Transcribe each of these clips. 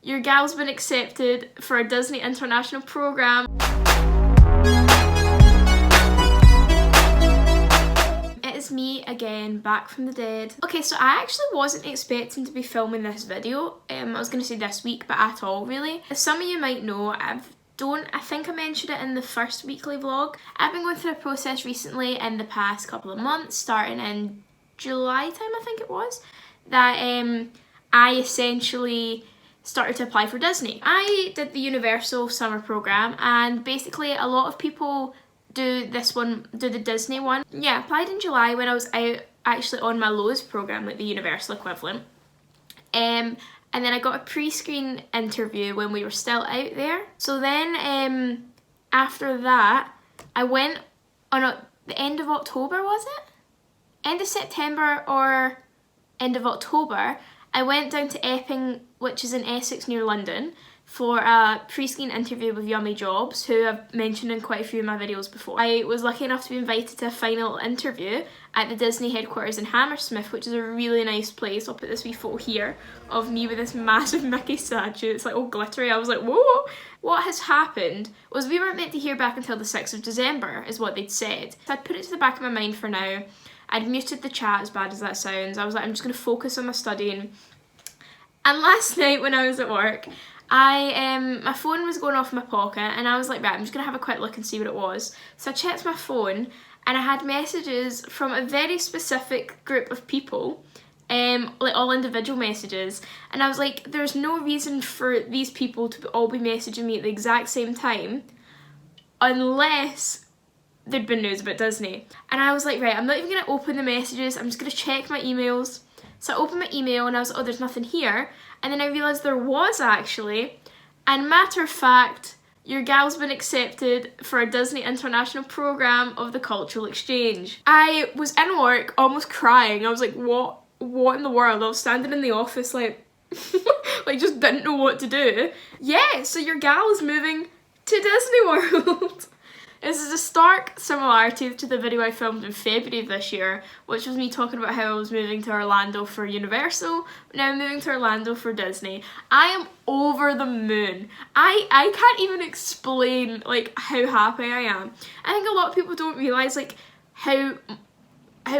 your gal's been accepted for a Disney international program. It is me again, back from the dead. Okay, so I actually wasn't expecting to be filming this video. I was going to say this week, but at all really. As some of you might know, I think I mentioned it in the first weekly vlog. I've been going through a process recently in the past couple of months, starting in July time I think it was, that I essentially started to apply for Disney. I did the Universal summer program, and basically a lot of people do the Disney one. Yeah, applied in July when I was out actually on my Lowe's program, like the Universal equivalent. And then I got a pre-screen interview when we were still out there. So then after that, I went on the end of October, was it? End of September or end of October, I went down to Epping, which is in Essex near London, for a pre-screen interview with Yummy Jobs, who I've mentioned in quite a few of my videos before. I was lucky enough to be invited to a final interview at the Disney headquarters in Hammersmith, which is a really nice place. I'll put this wee photo here of me with this massive Mickey statue. It's like all glittery. I was like, whoa! What has happened was we weren't meant to hear back until the 6th of December, is what they'd said. So I'd put it to the back of my mind for now. I'd muted the chat, as bad as that sounds. I was like, I'm just going to focus on my studying. And last night when I was at work, my phone was going off in my pocket, and I was like, right, I'm just going to have a quick look and see what it was. So I checked my phone, and I had messages from a very specific group of people, like all individual messages, and I was like, there's no reason for these people to all be messaging me at the exact same time, unless there'd been news about Disney. And I was like, right, I'm not even going to open the messages, I'm just going to check my emails. So I opened my email and I was like, oh, there's nothing here. And then I realised there was actually. And matter of fact, your gal's been accepted for a Disney international program of the cultural exchange. I was in work almost crying. I was like, what in the world? I was standing in the office like, like just didn't know what to do. Yeah, so your gal is moving to Disney World. This is a stark similarity to the video I filmed in February of this year, which was me talking about how I was moving to Orlando for Universal, now I'm moving to Orlando for Disney. I am over the moon. I can't even explain like how happy I am. I think a lot of people don't realise like how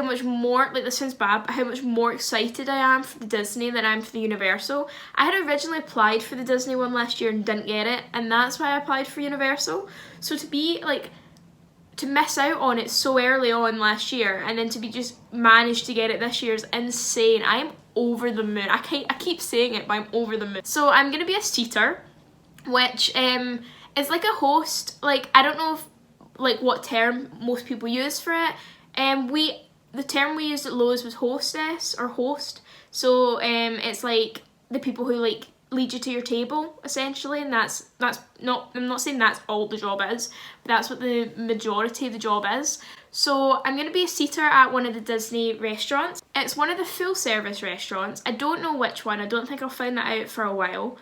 much more, like this sounds bad, but how much more excited I am for the Disney than I am for the Universal. I had originally applied for the Disney one last year and didn't get it, and that's why I applied for Universal. So to miss out on it so early on last year, and then to be just managed to get it this year is insane. I am over the moon. I keep saying it, but I'm over the moon. So I'm gonna be a seater, which is like a host. Like, I don't know what term most people use for it. The term we used at Lowe's was hostess or host. So it's like the people who like lead you to your table essentially, and that's not, I'm not saying that's all the job is, but that's what the majority of the job is. So I'm gonna be a seater at one of the Disney restaurants. It's one of the full service restaurants. I don't know which one. I don't think I'll find that out for a while.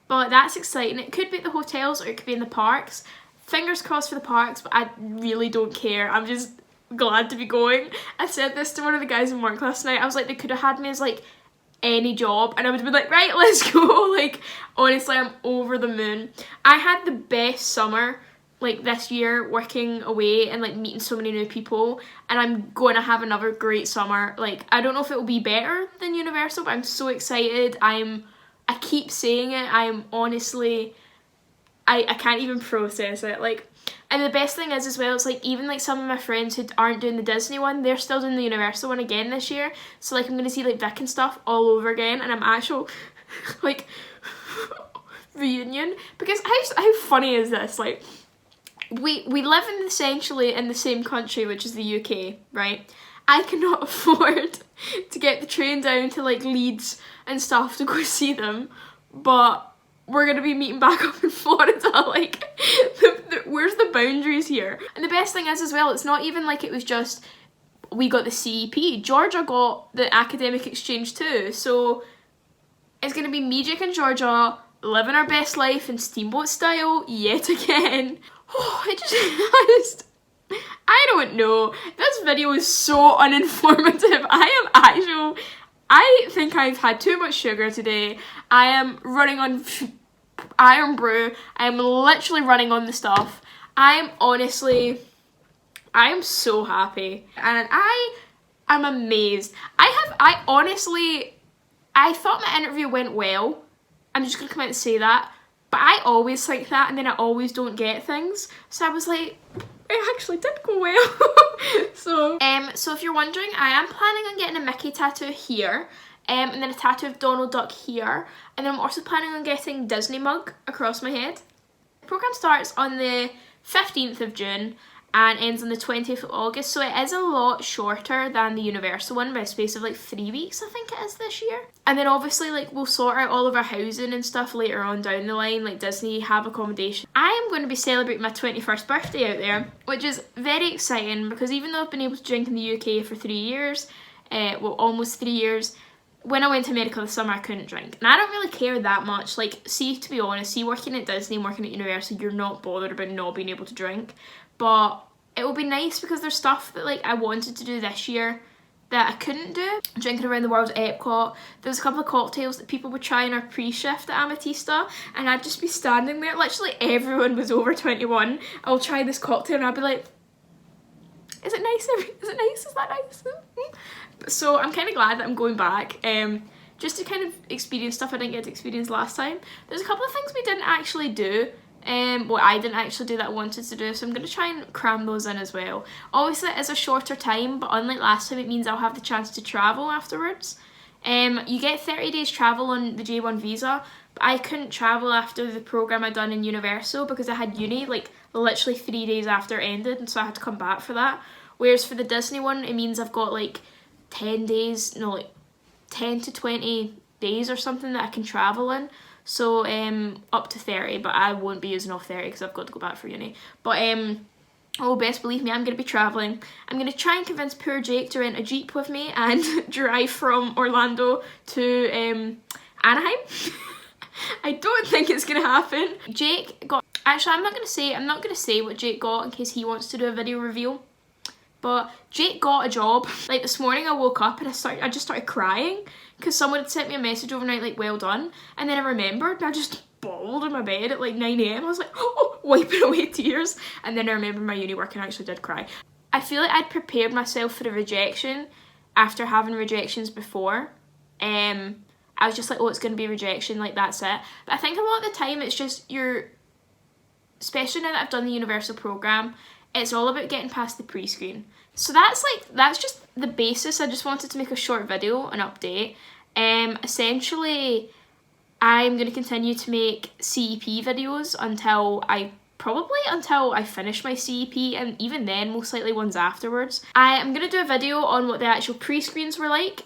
But that's exciting. It could be at the hotels or it could be in the parks. Fingers crossed for the parks, but I really don't care. I'm just glad to be going. I said this to one of the guys in work last night. I was like, they could have had me as like any job and I would have been like, right, let's go. Like, honestly, I'm over the moon. I had the best summer like this year working away and like meeting so many new people, and I'm going to have another great summer. Like, I don't know if it will be better than Universal, but I'm so excited. I keep saying it. I'm honestly, I can't even process it. Like, and the best thing is as well, it's like even like some of my friends who aren't doing the Disney one, they're still doing the Universal one again this year. So like I'm going to see like Vic and stuff all over again, and I'm actual like reunion. Because how funny is this? Like we live essentially in the same country, which is the UK, right? I cannot afford to get the train down to like Leeds and stuff to go see them, but we're going to be meeting back up in Florida. Like, where's the boundaries here? And the best thing is as well, it's not even like it was just we got the CEP. Georgia got the academic exchange too. So it's going to be me, Jake and Georgia living our best life in steamboat style yet again. Oh, I don't know. This video is so uninformative. I I think I've had too much sugar today. I am running on iron brew. I am literally running on the stuff. I am so happy, and I am amazed. I thought my interview went well. I'm just gonna come out and say that, but I always think that, and then I always don't get things. So I was like, it actually did go well. So if you're wondering, I am planning on getting a Mickey tattoo here, and then a tattoo of Donald Duck here, and then I'm also planning on getting Disney mug across my head. The programme starts on the 15th of June and ends on the 20th of August, so it is a lot shorter than the Universal one by a space of like 3 weeks, I think it is this year. And then obviously like we'll sort out all of our housing and stuff later on down the line, like Disney have accommodation. I am going to be celebrating my 21st birthday out there, which is very exciting because even though I've been able to drink in the UK for 3 years, well almost 3 years, when I went to America this summer I couldn't drink. And I don't really care that much. Like, see, to be honest, see, working at Disney and working at Universal, you're not bothered about not being able to drink. But it will be nice because there's stuff that like I wanted to do this year that I couldn't do. Drinking around the world at Epcot. There was a couple of cocktails that people would try in our pre-shift at Ametista, and I'd just be standing there. Literally everyone was over 21. I'll try this cocktail and I'll be like, is it nice? Is it nice? Is that nice? So I'm kind of glad that I'm going back, just to kind of experience stuff I didn't get to experience last time. There's a couple of things we didn't actually do, what I didn't actually do that I wanted to do, so I'm going to try and cram those in as well. Obviously it is a shorter time, but unlike last time it means I'll have the chance to travel afterwards. You get 30 days travel on the J1 visa, but I couldn't travel after the programme I'd done in Universal because I had uni like literally 3 days after it ended, and so I had to come back for that. Whereas for the Disney one it means I've got like 10 days, no, like 10 to 20 days or something that I can travel in. So up to 30, but I won't be using off 30 because I've got to go back for uni. But oh, best believe me, I'm going to be travelling. I'm going to try and convince poor Jake to rent a Jeep with me and drive from Orlando to Anaheim. I don't think it's going to happen. Jake got, actually I'm not going to say what Jake got in case he wants to do a video reveal. But Jake got a job. Like this morning I woke up and I just started crying because someone had sent me a message overnight like, well done. And then I remembered and I just bawled in my bed at like 9 AM. I was like, oh, wiping away tears. And then I remembered my uni work and I actually did cry. I feel like I'd prepared myself for the rejection after having rejections before. I was just like, oh, it's going to be rejection, like that's it. But I think a lot of the time it's just especially now that I've done the Universal programme, it's all about getting past the pre-screen. So that's just the basis. I just wanted to make a short video, an update. Essentially, I'm going to continue to make CEP videos until I finish my CEP, and even then, most likely ones afterwards. I am going to do a video on what the actual pre-screens were like.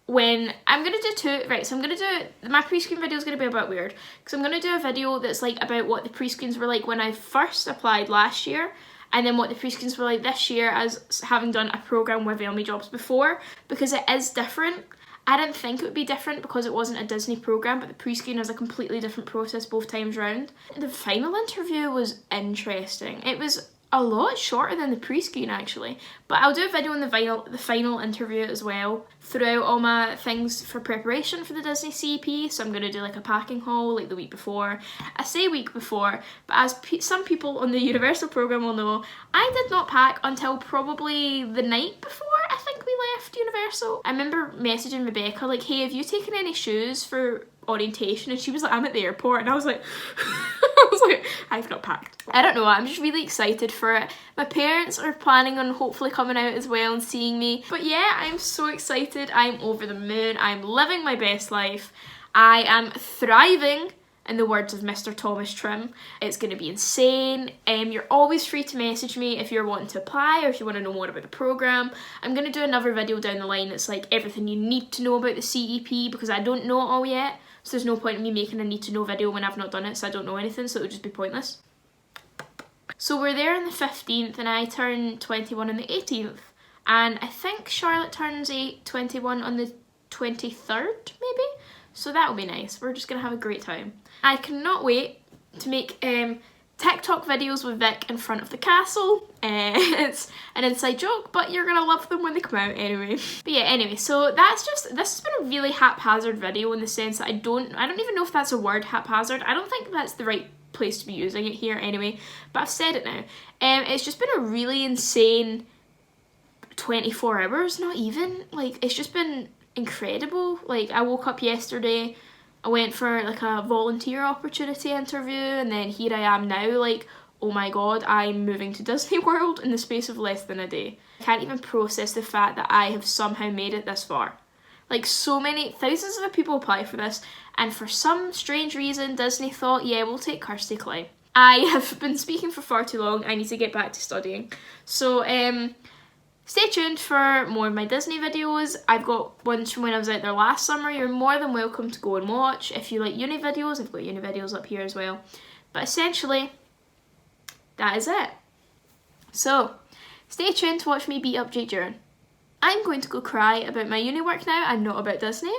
When I'm going to do two, right, so I'm going to do, my pre-screen video is going to be a bit weird, because I'm going to do a video that's like about what the pre-screens were like when I first applied last year, and then what the pre-screens were like this year as having done a programme with Elmy Jobs before, because it is different. I didn't think it would be different because it wasn't a Disney programme, but the pre-screen is a completely different process both times round. The final interview was interesting. It was a lot shorter than the pre-screen actually, but I'll do a video on the final interview as well throughout all my things for preparation for the Disney CEP. So I'm going to do like a packing haul like the week before. I say week before, but as some people on the Universal programme will know, I did not pack until probably the night before I think we left Universal. I remember messaging Rebecca like, hey, have you taken any shoes for orientation? And she was like, I'm at the airport. And I was like I've not packed. I don't know, I'm just really excited for it. My parents are planning on hopefully coming out as well and seeing me. But yeah, I'm so excited. I'm over the moon. I'm living my best life. I am thriving, in the words of Mr. Thomas Trim. It's going to be insane. You're always free to message me if you're wanting to apply or if you want to know more about the programme. I'm going to do another video down the line that's like everything you need to know about the CEP, because I don't know it all yet. So there's no point in me making a need to know video when I've not done it, so I don't know anything, so it would just be pointless. So we're there on the 15th and I turn 21 on the 18th. And I think Charlotte turns 21 on the 23rd, maybe? So that'll be nice. We're just going to have a great time. I cannot wait to make TikTok videos with Vic in front of the castle. It's an inside joke, but you're gonna love them when they come out anyway. But yeah, anyway, so this has been a really haphazard video in the sense that I don't even know if that's a word, haphazard. I don't think that's the right place to be using it here anyway, but I've said it now. It's just been a really insane 24 hours, not even. Like, it's just been incredible. Like, I woke up yesterday, I went for like a volunteer opportunity interview, and then here I am now, like, oh my god, I'm moving to Disney World in the space of less than a day. I can't even process the fact that I have somehow made it this far. Like, so many, thousands of people apply for this, and for some strange reason, Disney thought, yeah, we'll take Kirsty Clay. I have been speaking for far too long, I need to get back to studying. So, stay tuned for more of my Disney videos. I've got ones from when I was out there last summer. You're more than welcome to go and watch. If you like uni videos, I've got uni videos up here as well. But essentially, that is it. So, stay tuned to watch me beat up Jake Duran. I'm going to go cry about my uni work now and not about Disney.